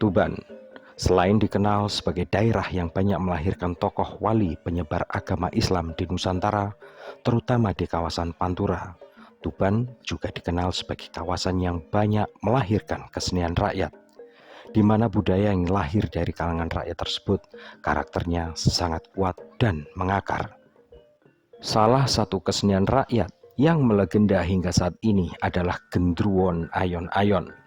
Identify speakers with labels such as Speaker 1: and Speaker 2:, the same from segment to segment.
Speaker 1: Tuban, selain dikenal sebagai daerah yang banyak melahirkan tokoh wali penyebar agama Islam di Nusantara, terutama di kawasan Pantura, Tuban juga dikenal sebagai kawasan yang banyak melahirkan kesenian rakyat, di mana budaya yang lahir dari kalangan rakyat tersebut karakternya sangat kuat dan mengakar. Salah satu kesenian rakyat yang melegenda hingga saat ini adalah Gendruwo Ayon-Ayon.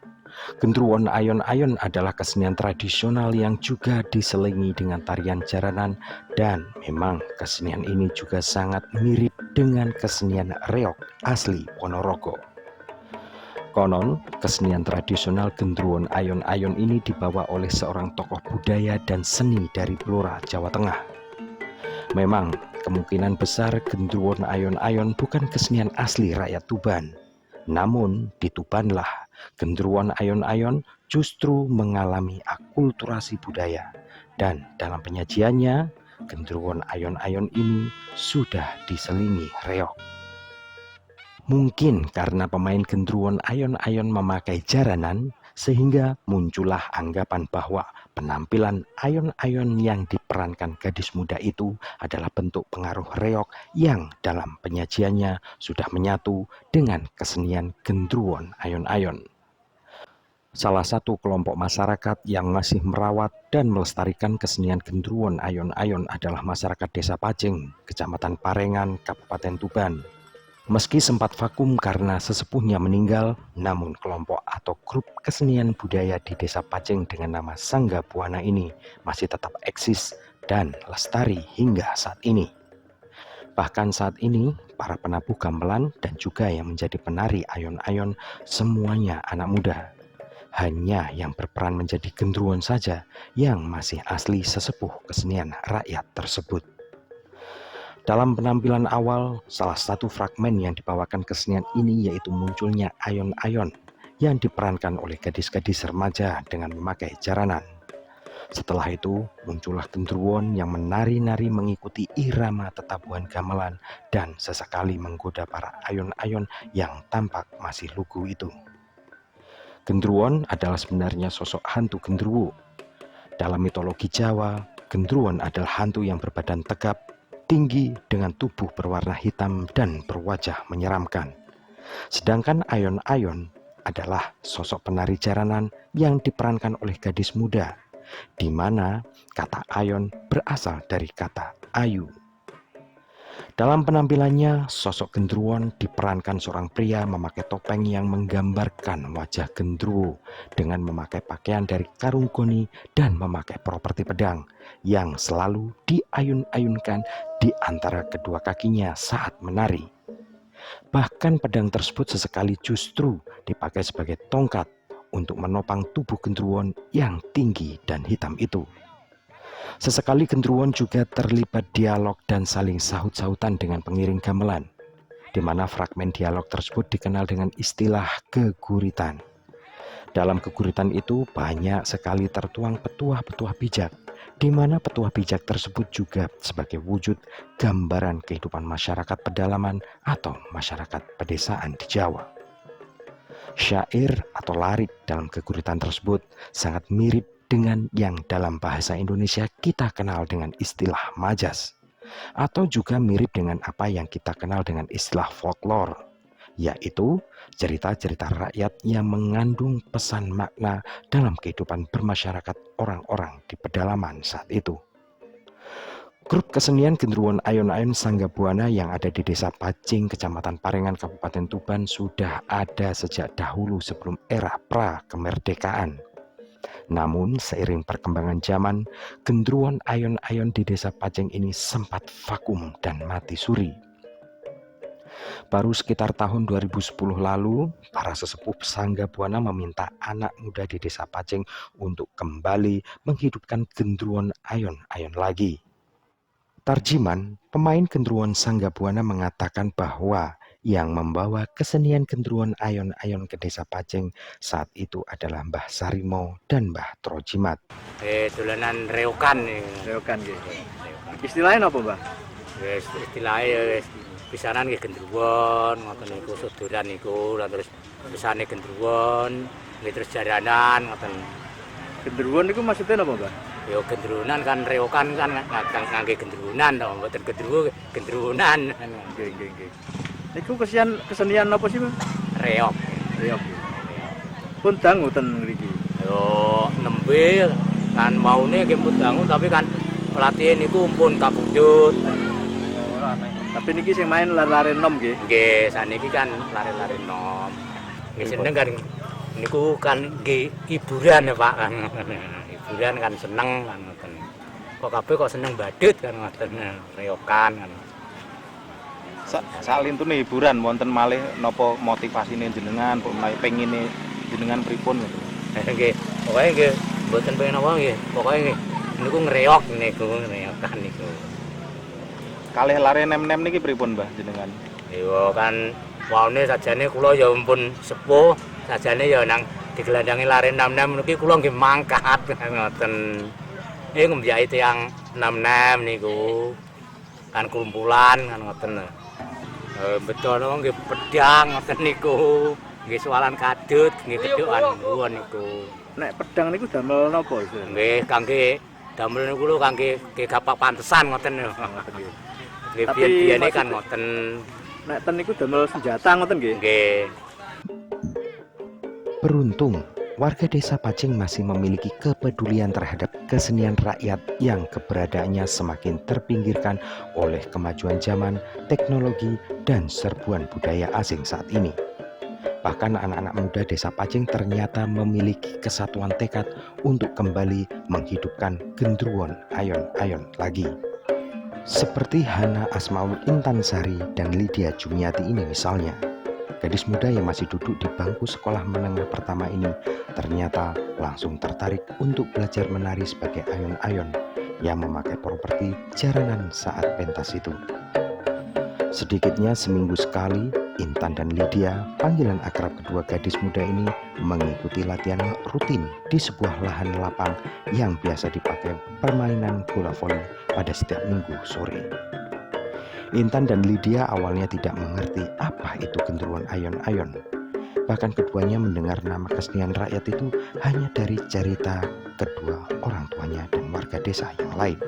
Speaker 1: Gendruwo Ayon-Ayon adalah kesenian tradisional yang juga diselingi dengan tarian jaranan, dan memang kesenian ini juga sangat mirip dengan kesenian reog asli Ponorogo. Konon, kesenian tradisional Gendruwo Ayon-Ayon ini dibawa oleh seorang tokoh budaya dan seni dari Blora, Jawa Tengah. Memang, kemungkinan besar Gendruwo Ayon-Ayon bukan kesenian asli rakyat Tuban. Namun, di Tubanlah Gendruwo Ayon-Ayon justru mengalami akulturasi budaya, dan dalam penyajiannya, Gendruwo Ayon-Ayon ini sudah diselingi reog. Mungkin karena pemain Gendruwo Ayon-Ayon memakai jaranan, sehingga muncullah anggapan bahwa penampilan ayon-ayon yang diperankan gadis muda itu adalah bentuk pengaruh reog yang dalam penyajiannya sudah menyatu dengan kesenian Gendruwo Ayon-Ayon. Salah satu kelompok masyarakat yang masih merawat dan melestarikan kesenian Gendruwo Ayon-Ayon adalah masyarakat Desa Pajeng, Kecamatan Parengan, Kabupaten Tuban. Meski sempat vakum karena sesepuhnya meninggal, namun kelompok atau grup kesenian budaya di Desa Pajeng dengan nama Sangga Buana ini masih tetap eksis dan lestari hingga saat ini. Bahkan saat ini, para penabuh gamelan dan juga yang menjadi penari ayon-ayon semuanya anak muda. Hanya yang berperan menjadi gendruwo saja yang masih asli sesepuh kesenian rakyat tersebut. Dalam penampilan awal, salah satu fragmen yang dibawakan kesenian ini yaitu munculnya ayon-ayon yang diperankan oleh gadis-gadis remaja dengan memakai jaranan. Setelah itu, muncullah gendruwo yang menari-nari mengikuti irama tetabuhan gamelan dan sesekali menggoda para ayon-ayon yang tampak masih lugu itu. Gendruwo adalah sebenarnya sosok hantu gendruwo. Dalam mitologi Jawa, gendruwo adalah hantu yang berbadan tegap, tinggi dengan tubuh berwarna hitam dan berwajah menyeramkan. Sedangkan ayon-ayon adalah sosok penari jaranan yang diperankan oleh gadis muda, di mana kata ayon berasal dari kata ayu. Dalam penampilannya, sosok gendruwo diperankan seorang pria memakai topeng yang menggambarkan wajah gendruwo dengan memakai pakaian dari karung goni dan memakai properti pedang yang selalu diayun-ayunkan di antara kedua kakinya saat menari. Bahkan pedang tersebut sesekali justru dipakai sebagai tongkat untuk menopang tubuh gendruwo yang tinggi dan hitam itu. Sesekali gendruwo juga terlibat dialog dan saling sahut-sahutan dengan pengiring gamelan, di mana fragmen dialog tersebut dikenal dengan istilah geguritan. Dalam geguritan itu banyak sekali tertuang petuah-petuah bijak, di mana petuah bijak tersebut juga sebagai wujud gambaran kehidupan masyarakat pedalaman atau masyarakat pedesaan di Jawa. Syair atau larik dalam geguritan tersebut sangat mirip dengan yang dalam bahasa Indonesia kita kenal dengan istilah majas, atau juga mirip dengan apa yang kita kenal dengan istilah folklore, yaitu cerita-cerita rakyat yang mengandung pesan makna dalam kehidupan bermasyarakat orang-orang di pedalaman saat itu. Grup kesenian gendruwo ayon-ayon Sangga Buana yang ada di Desa Pajeng, Kecamatan Parengan, Kabupaten Tuban sudah ada sejak dahulu sebelum era pra-kemerdekaan. Namun seiring perkembangan zaman, gendruwo ayon-ayon di Desa Pajeng ini sempat vakum dan mati suri. Baru sekitar tahun 2010 lalu, para sesepuh Sangga Buana meminta anak muda di Desa Pacing untuk kembali menghidupkan gendruwo ayon-ayon lagi. Tarjiman, pemain gendruwo Sangga Buana mengatakan bahwa yang membawa kesenian gendruwo ayon-ayon ke Desa Pacing saat itu adalah Mbah Sarimo dan Mbah Trojimat.
Speaker 2: Dolanan reokan.
Speaker 3: Reokan gitu. Istilahnya apa, Mbah?
Speaker 2: Istilahnya pisanan nggih gendruwon, ngoten niku suduran niku, terus pisane gendruwon, nggih terus jaranan ngoten.
Speaker 3: Gendruwon niku maksudnya apa, Mbah?
Speaker 2: Ya gendruwonan kan reokan kan ngangge gendruwonan to, mboten gendruwonan.
Speaker 3: Nggih. Niku kesenian apa sih, Mbah?
Speaker 2: Reok.
Speaker 3: Reok. Pun dangu ten mriki.
Speaker 2: Yo nembe kan maune nggih pun dangu tapi kan pelatihan niku pun kabudut.
Speaker 3: Tapi niki sing main lari-lari nom nggih.
Speaker 2: Nggih, saniki kan lari-lari nom. Nggih seneng kan niku kan nggih hiburan ya Pak kan. Hiburan kan seneng kan ngoten. Kok kabeh kok seneng badut kan ngoten reokan kan.
Speaker 4: Salintune hiburan wonten malih napa motivasine jenengan pengine jenengan pripun gitu.
Speaker 2: Nggih, pokoke nggih mboten pengen apa nggih. Pokoke nggih niku ngreok ngereokan niku.
Speaker 4: Kalih lare nem-nem niki pripun Mbah jenengan?
Speaker 2: Yo kan waune sajane kula ya ampun sepuh, sajane ya nang digelandangi lare nem-nem niki kula nggih mangkat ngoten. Nggih tiyang nem-nem niku kan kumpulan kan ngoten. Betul nggih pedang ngoten niku. Nggih soalan kadut, nggih kedukan nuwun niku.
Speaker 3: Nek pedang niku damel napa itu?
Speaker 2: Nggih kangge damel niku lho kangge gapak pantesan ngoten lho. Nggih biyen-biyene kan ngoten.
Speaker 3: Nek ten niku damel senjata ngoten nggih.
Speaker 2: Nggih.
Speaker 1: Beruntung, warga Desa Pacing masih memiliki kepedulian terhadap kesenian rakyat yang keberadaannya semakin terpinggirkan oleh kemajuan zaman, teknologi, dan serbuan budaya asing saat ini. Bahkan anak-anak muda Desa Pacing ternyata memiliki kesatuan tekad untuk kembali menghidupkan gendruwo ayon-ayon lagi. Seperti Hana Asmaul Intansari dan Lydia Jumiati ini misalnya. Gadis muda yang masih duduk di bangku sekolah menengah pertama ini ternyata langsung tertarik untuk belajar menari sebagai ayon-ayon yang memakai properti jaranan saat pentas itu. Sedikitnya seminggu sekali, Intan dan Lydia, panggilan akrab kedua gadis muda ini, mengikuti latihan rutin di sebuah lahan lapang yang biasa dipakai permainan bola voli pada setiap minggu sore. Intan dan Lydia awalnya tidak mengerti apa itu gendruwo ayon-ayon. Bahkan keduanya mendengar nama kesenian rakyat itu hanya dari cerita kedua orang tuanya dan warga desa yang lain.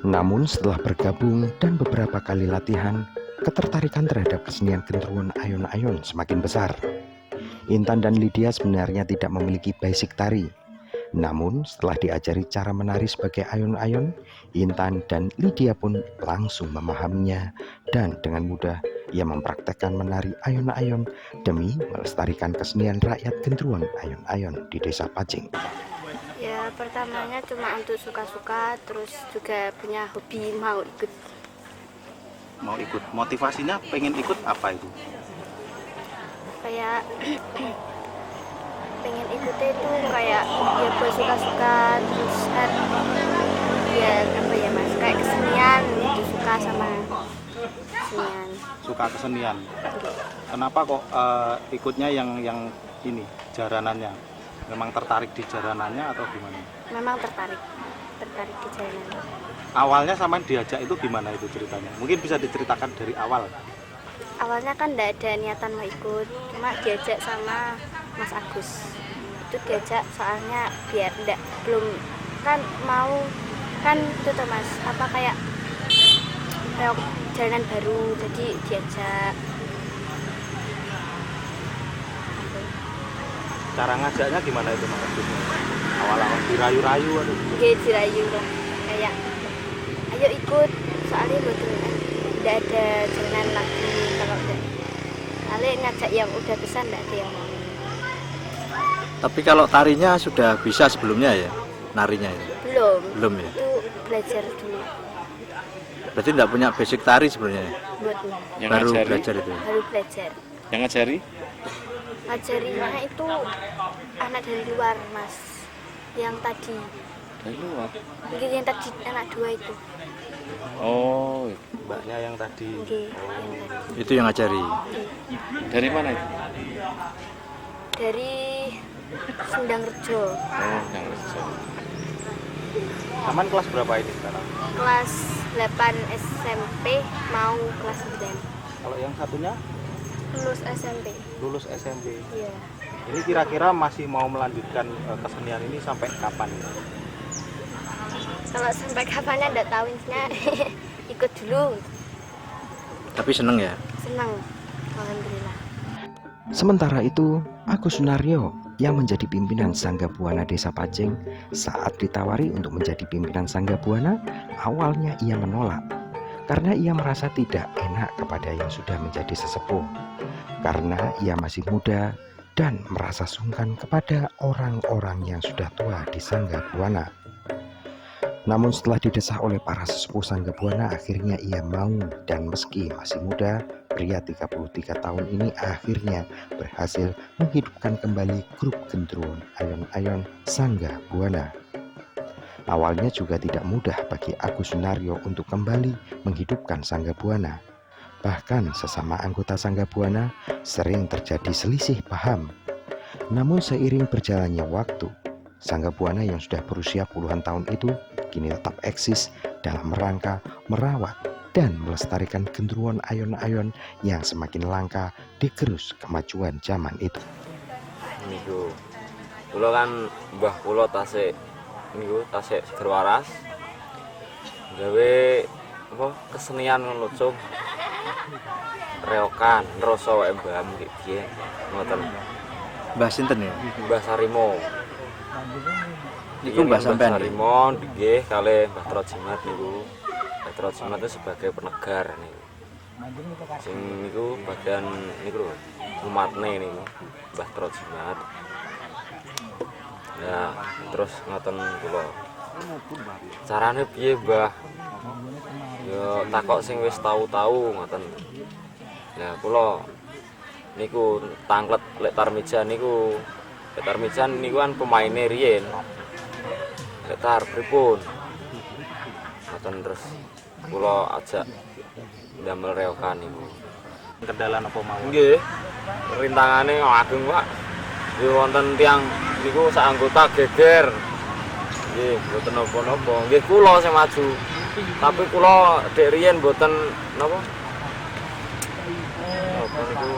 Speaker 1: Namun setelah bergabung dan beberapa kali latihan, ketertarikan terhadap kesenian gendruwo ayon-ayon semakin besar. Intan dan Lydia sebenarnya tidak memiliki basic tari. Namun setelah diajari cara menari sebagai ayon-ayon, Intan dan Lydia pun langsung memahaminya dan dengan mudah ia mempraktekkan menari ayon-ayon demi melestarikan kesenian rakyat gendruwo ayon-ayon di Desa Pacing.
Speaker 5: Ya pertamanya cuma untuk suka-suka, terus juga punya hobi mau ikut.
Speaker 4: Mau ikut, motivasinya pengen ikut apa itu?
Speaker 5: Kayak pengen ikutnya itu kayak ya buat suka-suka, terus kan ya apa ya mas, kayak kesenian itu suka sama kesenian.
Speaker 4: Suka kesenian. Kenapa kok ikutnya yang ini jaranannya? Memang tertarik di jaranannya atau gimana?
Speaker 5: Memang tertarik di jalanan.
Speaker 4: Awalnya sama diajak itu gimana itu ceritanya? Mungkin bisa diceritakan dari awal.
Speaker 5: Awalnya kan enggak ada niatan mau ikut, cuma diajak sama Mas Agus. Itu diajak soalnya biar belum kan mau kan itu tuh mas, apa kayak jalanan baru, jadi diajak.
Speaker 4: Cara ngajaknya gimana itu Mas Agus? Awal-awal dirayu-rayu atau
Speaker 5: Oke, dirayu loh. Kayak ayo ikut, soalnya betul enggak ada jalanan lagi kalau enggak. Soalnya ngajak yang udah besar enggak ada yang mau.
Speaker 3: Tapi kalau tarinya sudah bisa sebelumnya ya? Narinya itu?
Speaker 5: Belum.
Speaker 3: Belum ya?
Speaker 5: Itu belajar dulu.
Speaker 3: Berarti enggak punya basic tari sebenarnya.
Speaker 5: buat
Speaker 6: Yang
Speaker 3: Baru
Speaker 6: ngajari,
Speaker 3: belajar itu.
Speaker 5: baru belajar.
Speaker 6: yang ngajari
Speaker 5: Ngajarinya itu anak dari luar mas, yang tadi,
Speaker 6: dari luar.
Speaker 5: mungkin yang tadi anak 2 itu,
Speaker 6: Oh,
Speaker 4: Mbaknya yang tadi.
Speaker 5: mungkin yang tadi.
Speaker 3: Itu yang ngajari.
Speaker 5: Nggih.
Speaker 6: dari mana itu?
Speaker 5: Dari Sendang Rejo,
Speaker 6: Oh, yang Rejo.
Speaker 4: Aman kelas berapa ini sekarang?
Speaker 5: kelas 8 SMP mau kelas 9,
Speaker 4: Kalau yang satunya
Speaker 5: lulus SMP.
Speaker 4: lulus SMP.
Speaker 5: Iya.
Speaker 4: Ini kira-kira masih mau melanjutkan kesenian ini sampai kapan?
Speaker 5: Kalau sampai kapannya enggak tahu intinya ikut dulu,
Speaker 3: Tapi seneng ya.
Speaker 5: senang, alhamdulillah.
Speaker 1: Sementara itu, Agus Sunaryo yang menjadi pimpinan Sangga Buana Desa Pajeng saat ditawari untuk menjadi pimpinan Sangga Buana, awalnya ia menolak karena ia merasa tidak enak kepada yang sudah menjadi sesepuh, karena ia masih muda dan merasa sungkan kepada orang-orang yang sudah tua di Sangga Buana. Namun setelah didesah oleh para sesepuh Sangga Buana, akhirnya ia mau, dan meski masih muda, pria 33 tahun ini akhirnya berhasil menghidupkan kembali grup gendruwo Ayon-Ayon Sangga Buana. Awalnya juga tidak mudah bagi Agus Sunaryo untuk kembali menghidupkan Sangga Buana. Bahkan sesama anggota Sangga Buana sering terjadi selisih paham. Namun seiring berjalannya waktu, Sangga Buana yang sudah berusia puluhan tahun itu kini tetap eksis dalam rangka merawat dan melestarikan gendruwo Ayon-Ayon yang semakin langka di gerus kemajuan zaman itu.
Speaker 7: Niku kula kan mbah kula tasik niku tasik seger waras gawe apa kesenian ngono Cung, reokan rasa wae mbah nggih biyen ngoten.
Speaker 3: Mbah sinten ya?
Speaker 7: Mbah Sarimo
Speaker 3: Iku mbah sampean.
Speaker 7: Sarimo nggih kalih Mbah Trojimat niku. Mbah Trojimat itu sebagai penegar niku. Sing niku bagian niku lho, umatne niku Mbah Trojimat. Ya, terus ngoten kula. Carane piye, Mbah? Ya takok sing wis tau-tau ngoten. Ya kula niku tanglet lek Tarmijan niku. Lek Tarmijan niku kan pemaine riyen. Lek tar pripun? Ngoten terus kula ajak ndamel reokan niku.
Speaker 4: Kendala apa mawon?
Speaker 7: Nggih. Rintangane ageng, Pak. Nggih wonten tiyang niku sak anggota geger. Nggih, mboten napa-napa. Nggih kula sing maju. Tapi kula dek riyen mboten napa? Napa niku?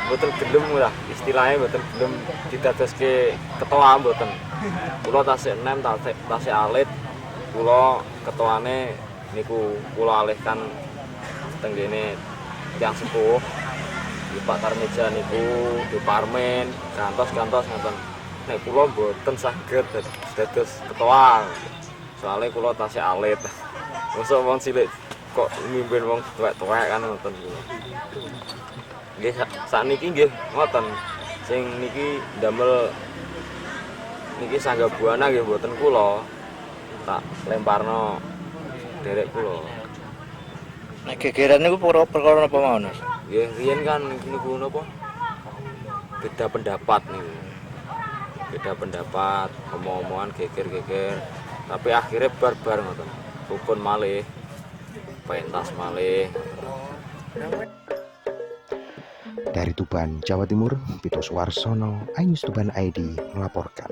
Speaker 7: Mboten gelem lah, istilahnya mboten gelem didadoske ketua mboten. Kula tasik enem, tasik alit. Kula ketuane niku kula alihkan teng kene tiyang sepuh. Di Pak Tarmijan niku, di Parmen, gantos-gantos ngoten. Nek kula mboten saged dados ketua. Soale kula tasih alit. Mosok wong cilik kok mimpin wong tuwek-tuwek kan ngoten kula. Nggih sakniki nggih ngoten. Sing niki ndamel niki Sangga Buana nggih mboten kula. Tak lemparno derek kula.
Speaker 3: Nek gegeran niku perkara apa mawon, Mas?
Speaker 7: Nggih, riyen kan niku napa? Beda pendapat niku. Beda pendapat, omong-omongan geger-geger. Tapi akhirnya barbar ngoten. Rukun malih. Pentas malih.
Speaker 1: Dari Tuban, Jawa Timur, Pito Suwarsono, iNews Tuban ID melaporkan.